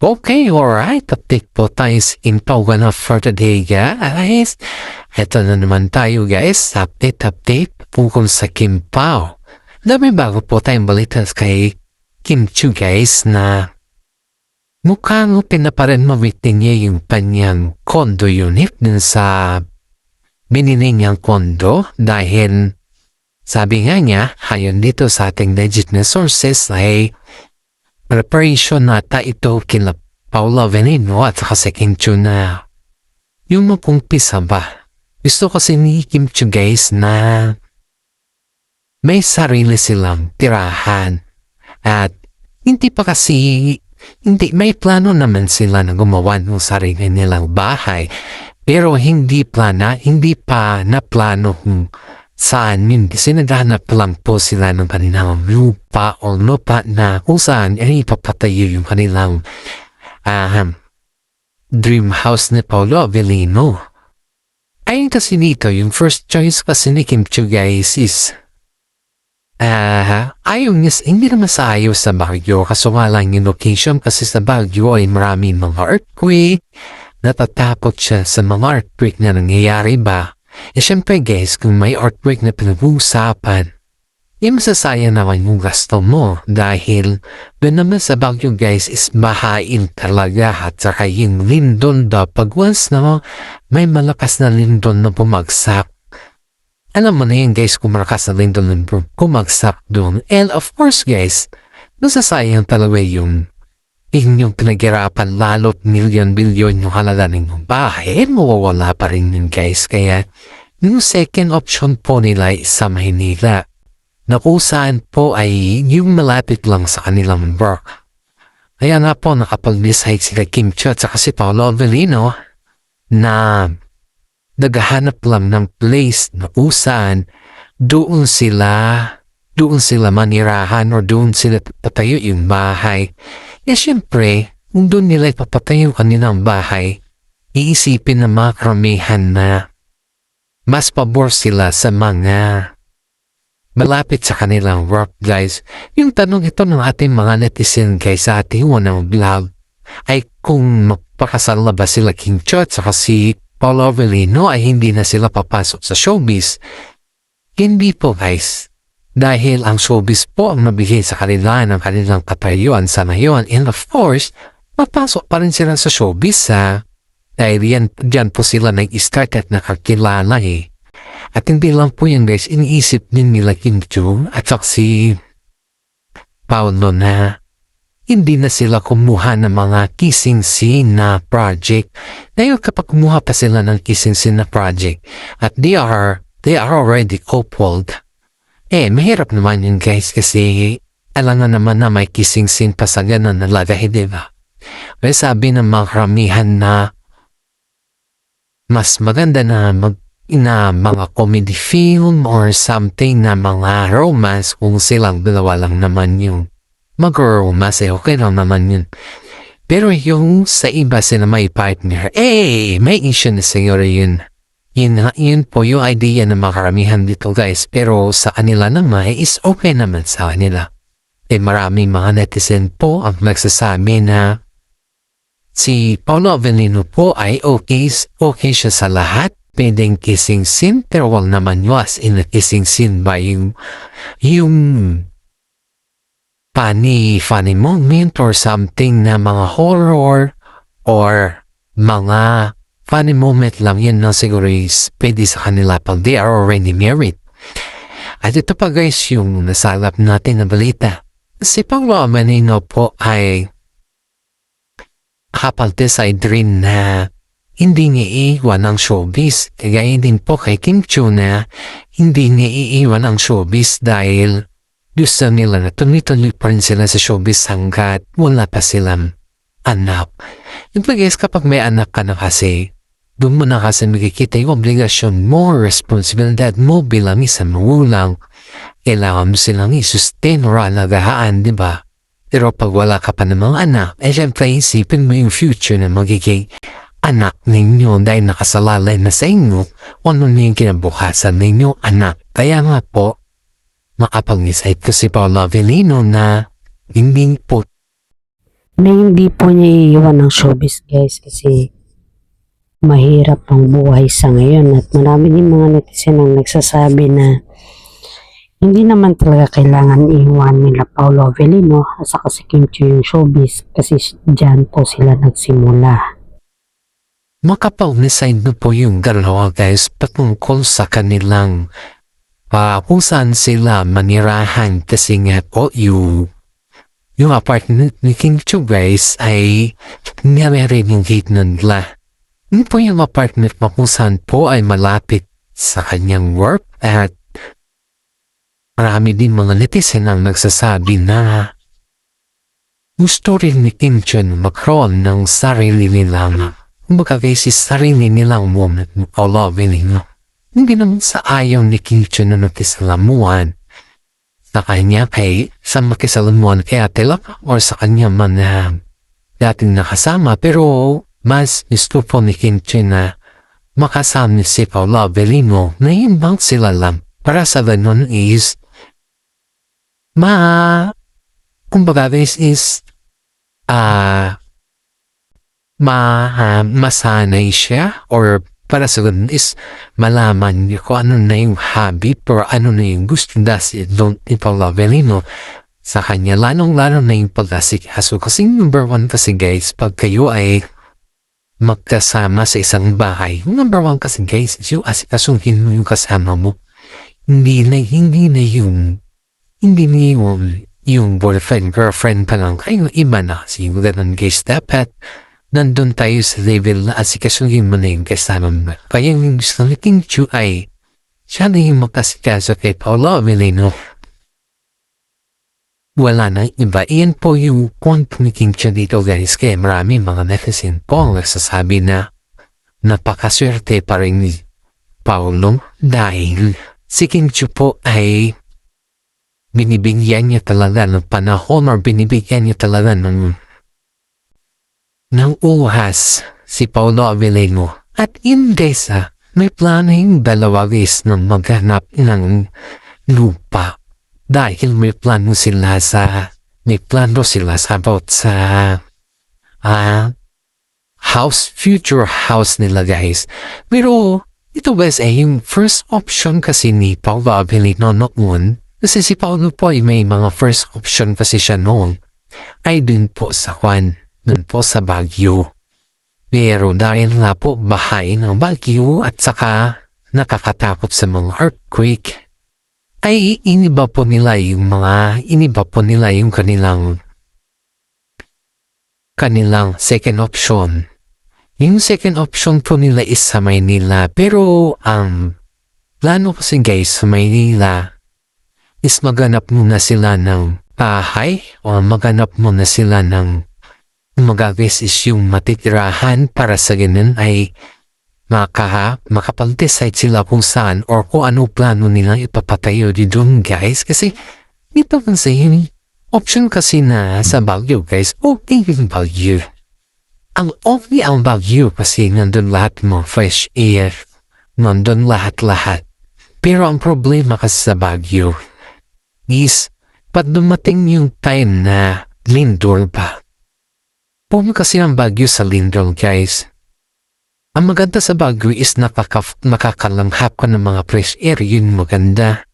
Okay, alright. Update po tayo sa info na for today, guys. Ito na naman tayo, guys. Update tungkol sa Kim Pao. May bago po tayong balita kay Kim Chiu, guys, na mukhang pinaparin mawitin niya yung kanyang condo unit dun sa binili niyang condo dahil sabi nga niya, ayon dito sa ating legit na sources ay preparation nata ito kila Paula Veneno at saka si Kim Chiu na yung mapumpisa ba. Gusto kasi ni Kim Chiu, guys, na may sarili silang tirahan at hindi may plano naman sila na gumawa ng sarili nilang bahay, pero hindi pa na plano kung saan yun. Sinadhanap lang po sila ng kanilang lupa o lupa na kung saan ay ipapatayo yung kanilang dream house ni Paolo Avellino. Ayun kasi dito, yung first choice kasi ni Kim Chiu, guys, is hindi naman sa ayaw sa Baguio, kaso nga lang yung location kasi sa Baguio ay maraming mga earthquake, natatakot siya sa mga earthquake na nangyayari ba. Siyempre, guys, kung may earthquake na pinag-uusapan, masasayang naman yung gasto mo dahil doon naman sa Baguio, guys, is mahain talaga at saka yung lindol daw pag once na may malakas na lindol na bumagsak. Alam mo na yun, guys, kung malakas na lindol na bumagsak doon. And of course, guys, masasayang talaga yung inyong pinaghirapan, lalo't milyon-bilyon yung halaga ng bahay, mawawala pa rin yun, guys. Kaya, yung second option po nila ay sa Maynila, na kung saan po ay yung malapit lang sa kanilang work. Kaya na po nakapag-decide sila Kim Chiu at saka si Paolo Avellino na naghahanap lang ng place na kung saan doon sila manirahan o doon sila patayo yung bahay. Siyempre, kung doon nila ipapatayo kanilang bahay, iisipin ng mga karamihan na mas pabor sila sa mga malapit sa kanilang work, guys. Yung tanong ito ng ating mga netizen, guys, sa ating unang vlog ay kung magpakasal na ba sila Kim Chiu at saka si Paolo Avellino ay hindi na sila papasok sa showbiz. Hindi po, guys. Dahil ang showbiz po ang nabigay sa kanila ng kanilang katayuan sa ngayon. And of course, papasok pa rin sila sa showbiz, dahil dyan po sila nag-start at nakakilala eh. At hindi lang po yan, guys, iniisip din nila Kim Chiu at si Paolo na hindi na sila kumuha ng mga kissing scene na project. Dahil kapag kumuha pa sila ng kissing scene na project at they are already coupled, mahirap naman yun, guys, kasi alam nga naman na may kissing scene pa sa ganun na lagay, diba? Kaya sabi ng mga karamihan na mas maganda na mga comedy film or something na mga romance kung silang dalawa lang naman yung mag-romance, okay lang naman yun. Pero yung sa iba sila may partner, may issue na siguro yun. Yun po yung idea ng mga karamihan dito, guys. Pero sa kanila naman is okay naman sa kanila. Maraming mga netizen po ang nagsasabi na si Paolo Avellino po ay okay siya sa lahat. Pwedeng kissing scene, pero wag naman was in a kissing scene ba yung funny moment or something na mga horror or mga funny moment lang, yan na siguro is pwede sa kanila pag they are already married. At ito pa, guys, yung nasalap natin na balita. Si Paolo Avellino po ay kapag-decide rin na hindi niya iiwan ang showbiz. Kagaya din po kay Kim Chiu na hindi niya iiwan ang showbiz dahil gusto nila na tuloy-tuloy pa rin sila sa showbiz hanggat wala pa silang anak. Yung guys, kapag may anak ka na kasi, doon mo na kasi makikita yung obligasyon mo, responsibilidad mo bilang isang magulang. Kailangan mo silang i-sustain or alagahaan, di ba? Pero pag wala ka pa ng mga anak, syempre isipin mo yung future na magiging anak ninyo dahil nakasalalay na sa inyo ano na yung kinabukasan ninyo anak. Kaya nga po, makapag-decide ko si Paolo Avellino na hindi po na hindi po niya iiwan ng showbiz guys kasi mahirap ang buhay sa ngayon at marami din mga netizen ang nagsasabi na hindi naman talaga kailangan iwan nila Paolo Avellino at saka si Kim Chiu yung showbiz kasi dyan po sila nagsimula. Makapag-decide na po yung dalawa guys patungkol sa kanilang kung saan sila manirahan kasi nga po yung apartment ni King Chiu guys ay nire yung gate nila. Yun po yung apartment mo kung saan po ay malapit sa kanyang work at marami din mga netizen ang nagsasabi na gusto rin ni Kim Chiu magkaroon ng sarili nilang kumbaga guys sarili nilang woman ni Paolo Avellino. Hindi naman sa ayaw ni Kim Chiu na nakisalamuan sa kanya kay sa makisalamuan kay Ate Locke or sa kanya man na dating nakasama pero mas gusto po ni Kim Chiu na makasama si Paolo Avellino na imbang sila lang para sa ganun is kumbaga this is masanay siya or para sa ganun is malaman niyo kung ano na yung habit or ano na yung gusto dahil ni Paolo Avellino sa kanya lalong-lalo na yung pag-asikaso kasi number one kasi guys pag kayo ay magkasama sa isang bahay number one kasi guys is yung asikasuhin mo yung kasama mo hindi na yung boyfriend girlfriend pa lang kayo iba na kasi yung ganun guys dapat nandun tayo sa level na asikasuhin mo na yung kasama mo. Kaya yung gusto ni King Chiu ay siya na yung makasikaso kay Paolo Avellino. Wala na iba. Iyan po yung point ni King Chiu dito guys. Kaya marami mga netizen po ang nagsasabi na napakaswerte pa rin ni Paolo dahil si King Chiu po ay binibigyan niya talaga ng panahon or binibigyan niya talaga ng uhas si Paolo Avellino at hindi sa may plano yung dalawa guys na maghanap ng lupa dahil may plano sila about sa future house nila guys pero ito guys ay yung first option kasi ni Paolo Avellino noon kasi si Paolo po ay may mga first option kasi siya noon ay dun po sa dun po sa Baguio. Pero dahil nga po bahay ng Baguio at saka nakakatakot sa mga earthquake, ay iniba po nila yung kanilang second option. Yung second option po nila is sa Maynila. Pero ang plano kasi guys sa Maynila is maganap muna sila ng bahay o maganap muna sila ng magagawis is yung matitirahan para sa ganun ay makapag-decide sila kung saan or kung ano plano nila ipapatayo dito guys kasi dito man sa yun option kasi na sa Baguio guys okay yung Baguio ang okay ang Baguio kasi nandun lahat mo fresh air nandun lahat pero ang problema kasi sa Baguio is pag dumating yung time na lindol pa puno kasi ang Baguio sa lindol guys. Ang maganda sa Baguio is nakakalanghap ka ng mga fresh air yun maganda.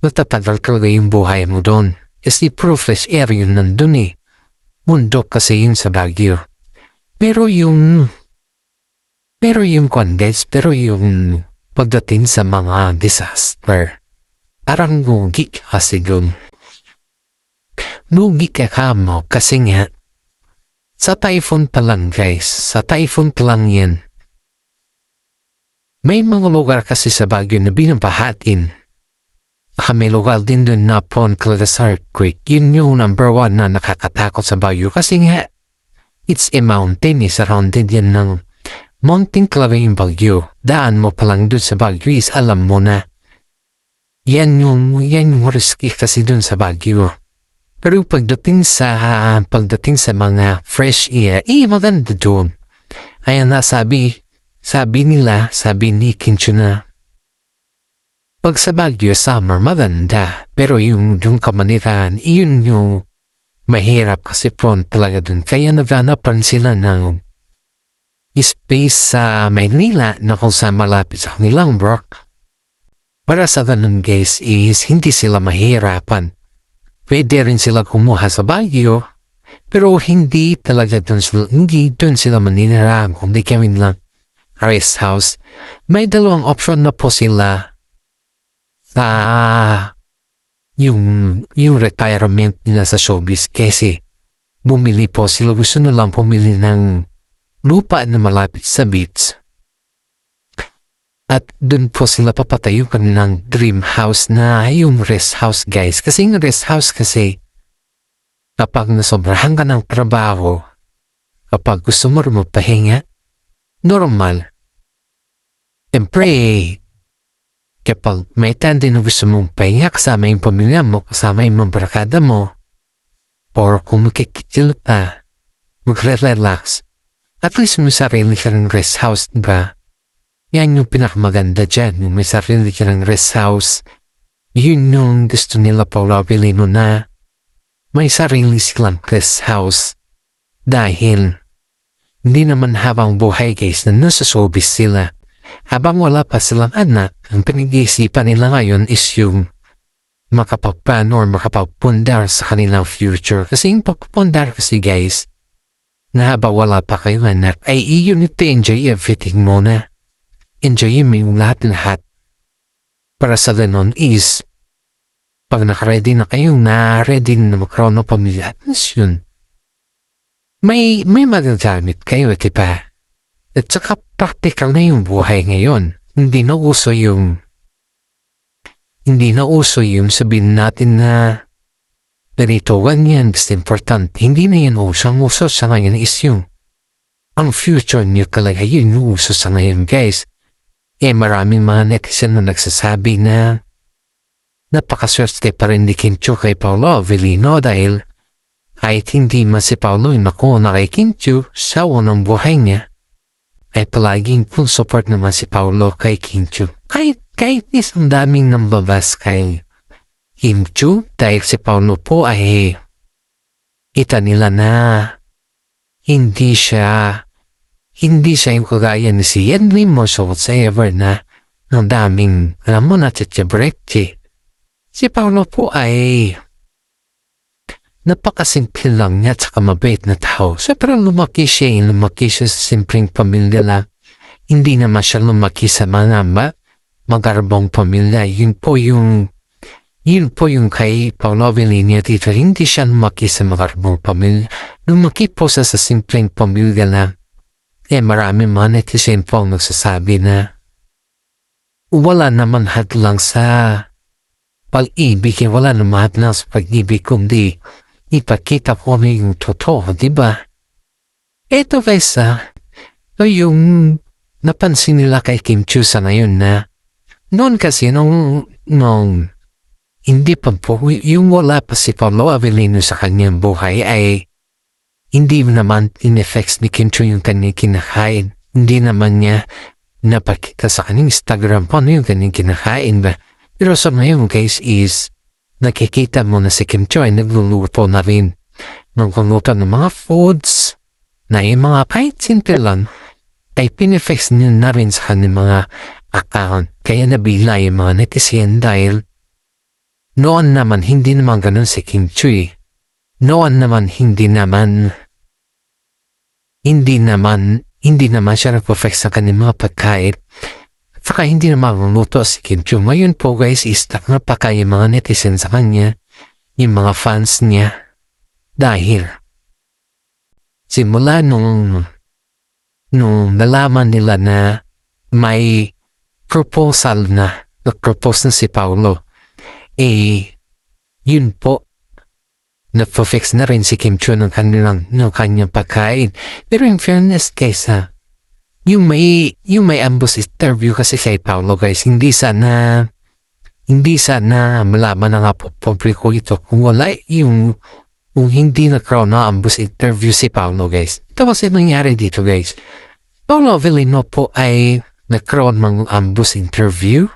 Natatagal talaga yung buhay mo doon. Kasi puro fresh air yun nandun eh. Mundo kasi yun sa Baguio. Pero yung pagdating sa mga disaster, parang lugi kasi doon. Lugi ka mo kasi nga sa typhoon pa lang guys, sa typhoon pa lang yan. May mga lugar kasi sa Baguio na binabahatin. May lugar din doon na prone talaga sa earthquake. Yun yung number one na nakakatakot sa Baguio kasi nga it's a mountain, surrounded yan ng mountain talaga yung Baguio. Daan mo pa lang doon sa Baguio is alam mo na yan yung risky kasi doon sa Baguio. Pero pagdating sa mga fresh air, maganda doon. Ayan na sabi ni King Chiu na pag sa Baguio summer maganda pero yung kamanirahan yun yung mahirap kasi prone talaga dun. Kaya naghanapan sila ng space sa Maynila na kung saan malapit sa kanilang work. Para sa ganun guys is hindi sila mahirapan. Pwede rin sila kumuha sa Baguio, pero hindi dun sila maninirahan, kundi kami lang rest house. May dalawang option na po sila sa yung retirement nila sa showbiz kasi bumili po sila, gusto na lang pumili ng lupa na malapit sa beach. At dun po sila papatayo ng dream house na yung rest house guys. Kasi yung rest house kasi kapag nasobrahan ka ng trabaho, kapag gusto mo magpahinga, normal. Siyempre, kapag may tanda na gusto mong pahinga kasama yung pamilya mo, kasama yung mga barkada mo, or kung makikitil ka, magre-relax, at least may sarili ka ng rest house, diba? Yan yung pinakamaganda dyan, yung may sarili ka ng rest house. Yun yung gusto nila Paolo Abilino na may sarili silang rest house. Dahil hindi naman habang buhay guys na nasa showbiz sila. Habang wala pa silang anak, ang pinag-iisipan nila ngayon is yung makapagplano or makapagpundar sa kanilang future. Kasi yung pagpundar kasi guys, na habang wala pa kayo anak, ay iyon ito enjoy everything muna. Enjoy mo yung lahat-lahat. Para sa ganon is, pag nakaready na kayo na ready na magkaroon ng pamilya, at yun, may magagamit kayo, diba? At saka practical na yung buhay ngayon. Hindi na uso yung sabihin natin na ganito, ganyan, basta important. Hindi na yan uso. Ang uso sa ngayon is yung ang future niyo talaga yun yung uso sa ngayon guys. Maraming mga netizen na nagsasabi na napakaswerte pa rin ni Kim Chiu kay Paolo Abilino dahil kahit hindi man si Paolo yung nakuha na kay Kim Chiu sa unang buhay niya, ay palaging full support naman si Paolo kay Kim Chiu. Kahit isang daming nambabas kay Kim Chiu dahil si Paolo po ay kita nila na hindi siya yung kagaya ni si Yenli mo so whatsoever na ang daming alam mo na titibrekti. Si Paolo po ay napakasimple lang niya at saka mabait na tao. So pero lumaki siya sa simpleng pamilya lang. Hindi naman siya lumaki sa mga magarbong pamilya. Yun po yung kay Paolo Abilino dito. Hindi siya lumaki sa magarbong pamilya. Lumaki po sa simpleng pamilya lang. Maraming mga netizen po ang nagsasabi na wala naman hadlang sa pag-ibig, wala naman hadlang sa pag-ibig kundi ipakita po yung totoo, diba? Ito guys, yung napansin nila kay Kim Chiu sa ngayon na noon kasi nung hindi pa po, yung wala pa si Paolo Abilino sa kanyang buhay ay hindi naman in-effects ni Kim Chiu yung kanyang kinakain. Hindi naman niya napakita sa kanyang Instagram paano yung kanyang kinakain ba. Pero sa ngayon guys is nakikita mo na si Kim Chiu ay nagluluto na rin. Nagluluto ng mga foods na yung mga kahit simple lang ay pin-effects niya na rin sa kanyang mga account. Kaya nabila yung mga netizen dahil noon naman hindi naman ganun si Kim Chiu. Noon naman hindi naman siya nag-perfect sa kanyang mga pagkain. Saka hindi naman maluto si Kim Chiu. Ngayon po guys is napaka yung mga netizen sa kanya, yung mga fans niya. Dahil simula nung nalaman nila na may proposal na nag-propose na si Paolo, yun po na-fix na rin si Kim Chiu ng kanyang pagkain. Pero in fairness guys yung may ambush interview kasi kay Paolo guys, hindi sana malaman na nga po publiko ito kung wala yung hindi nagkaroon na ambush interview si Paolo guys. Ito kasi nangyari dito guys. Paolo Abilino po ay nagkaroon ng ambush interview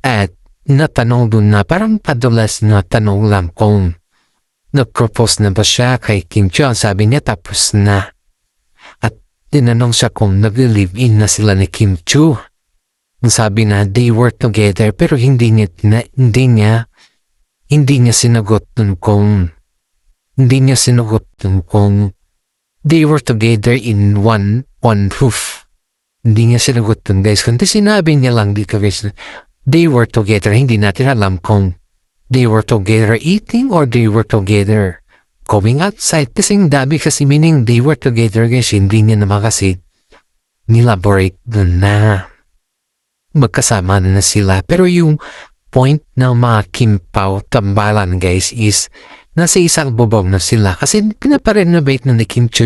at natanong dun na parang padulas na tanong lang kung nag-propose na ba siya kay Kim Chiu? Sabi niya tapos na. At tinanong siya kung nag-live-in na sila ni Kim Chiu. Sabi na they were together pero hindi niya sinagot dun kung they were together in one roof. Hindi niya sinagot dun guys. Kundi sinabi niya lang dito guys, they were together. Hindi natin alam kung they were together eating or they were together going outside. Kasing dami kasi meaning they were together guys. Hindi niya naman kasi nilaborate dun na magkasama na sila. Pero yung point ng mga Kim Pao tambalan guys is nasa isang bubong na sila kasi pinaparenovate na ni Kim Chiu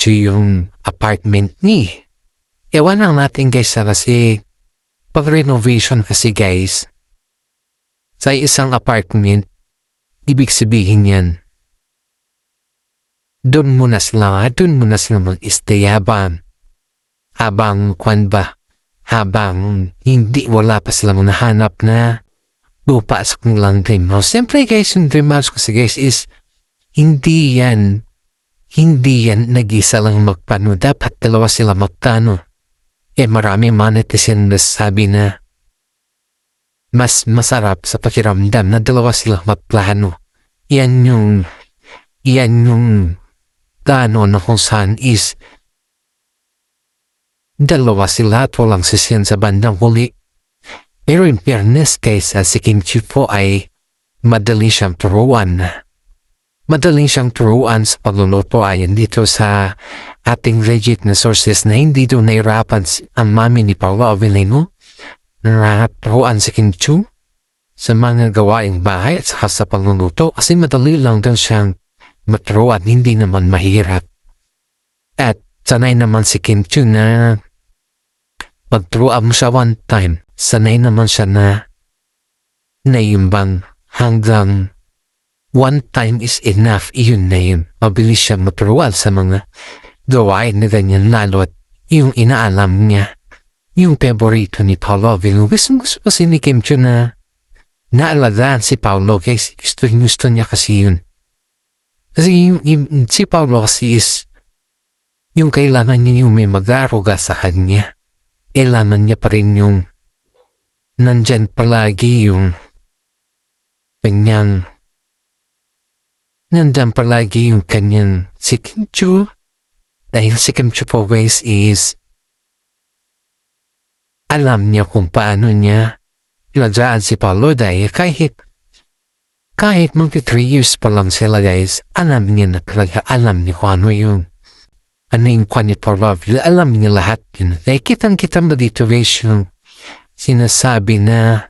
yung apartment ni. Ewan lang natin guys kasi pag renovation kasi guys sa isang apartment ibig sabihin yan doon muna sila mag-stay habang wala pa sila nahanap na pupasok nilang dream house. Siyempre guys, yung dream house kasi guys is hindi yan nag-isa lang magpano. Dapat dalawa sila magplano. Marami netizen na sabi na mas masarap sa pakiramdam na dalawa sila magplano. Yan yung plano na kung saan is dalawa sila at walang sisiyan sa bandang huli. Pero in fairness kaysa si Kim Chiu po ay madali siyang turuan sa pagluluto ayon dito sa ating legit na sources na hindi doon nahirapan ang mami ni Paula Avellino na turuan si Kim Chiu sa mga gawaing bahay at saka sa pagluluto kasi madali lang daw siyang maturuan, hindi naman mahirap. At sanay naman si Kim Chiu na pagturuan mo siya one time, sanay naman siya na naimbang hanggang one time is enough, iyon na yun. Mabilis siya maturuan sa mga gawain na ganyan lalo at yung inaalam niya, yung favorito ni Paolo Avellino. Gusto kasi ni Kim Chiu na naalagaan si Paolo guys. Gusto niya kasi yun. Kasi si Paolo kasi is yung kailangan niya yung may mag-aaruga sa kanya. Kailangan niya pa rin yung nandyan palagi yung kanyang si Kim Chiu. Dahil si Kim Chiu po guys is alam niya kung paano niya ilagaan si Paolo dahil kahit magti 3 years pa lang sila guys, alam niya kung ano yung kwan ni Paolo. Alam niya lahat yun. Dahil kitang-kita mo dito guys yung sinasabi na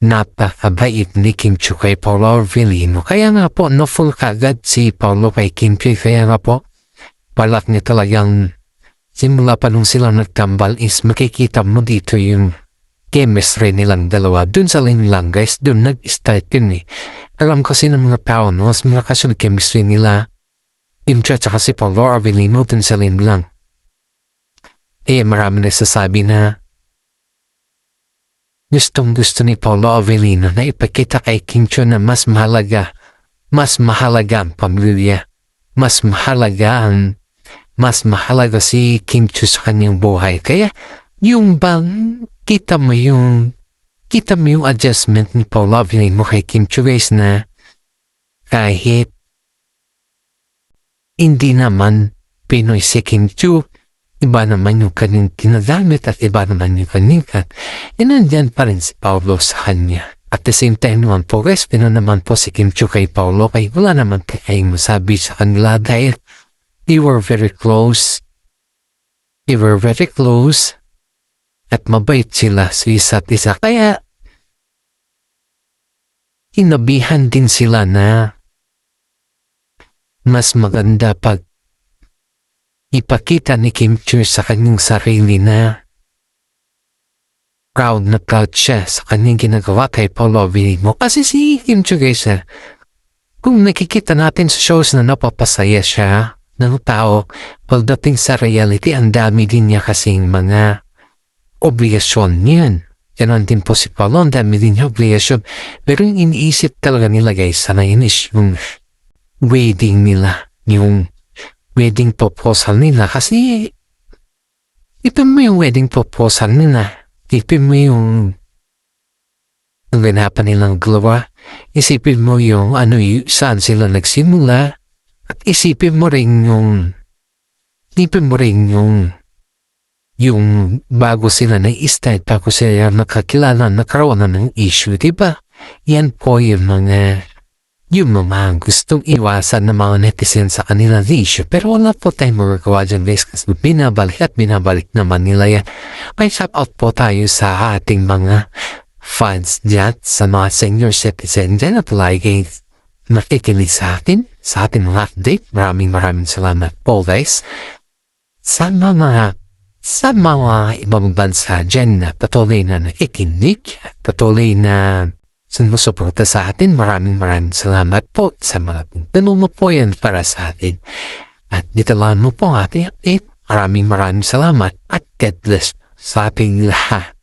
napakabait ni Kim Chiu kay Paolo Avellino. Kaya nga po, no-full kagad si Paolo kay Kim Chiu. Kaya nga po, balak niya talagang simula pa nung sila nagtambal is makikita mo dito yung chemistry nilang dalawa. Dun sa line lang guys, dun nag-start yun eh. Alam kasi ng mga tao, no, mas malakas yung chemistry nila Kim Chiu at si Paolo Avellino dun sa line lang. Marami nagsasabi na gustong-gusto ni Paolo Avellino na ipakita kay Kim Chiu na mas mahalaga ang pamilya. Mas mahalaga si Kim Chiu sa kanyang buhay. Kaya yung bang kita mo yung adjustment ni Paolo Avellino kay Kim Chiu guys na kahit hindi naman Pinoy si Kim Chiu, iba naman yung kanyang ginagamit at iba naman yung kanyang nandyan pa rin si Paolo sa kanya. At the same time naman po guys, naman po si Kim Chiu kay Paolo kay wala naman kayong masabi sa kanila dahil they were very close at mabait sila sa isa't isa. Kaya inabihan din sila na mas maganda pag ipakita ni Kim Chiu sa kanyang sarili na proud siya sa kanyang ginagawa kay Paolo Avellino. Kasi si Kim Chiu guys, kung nakikita natin sa shows na napapasaya siya ng tao, pagdating sa reality, ang dami din niya kasing mga obligasyon niyan. Ganon din po si Paulo, ang dami din yung obligasyon. Pero yung iniisip talaga nila guys, sana yun is yung wedding nila. Yung wedding proposal nila. Kasi, ipin mo yung wedding proposal nila. Ipin mo yung ganapan nilang dalawa. Isipin mo yung saan sila nagsimula. At isipin mo rin yung bago sila na-start, bago sila nakakilala, nakaroon na ng issue, diba? Yan po yung mga gustong iwasan ng mga netizen sa kanilang issue. Pero wala po tayong magagawa dyan guys, kasi binabalik naman nila yan. May shout out po tayo sa ating mga fans dyan, sa mga senior citizen dyan, at lagi nakikinig sa ating mga update. Maraming salamat po guys. Sa mga ibang bansa dyan na patuloy na nakikinig, patuloy na sumusuporta sa atin, maraming salamat po sa mga tanong mo po yan para sa atin. At dito lang mo po ang ating update. Maraming salamat at God bless sa ating lahat.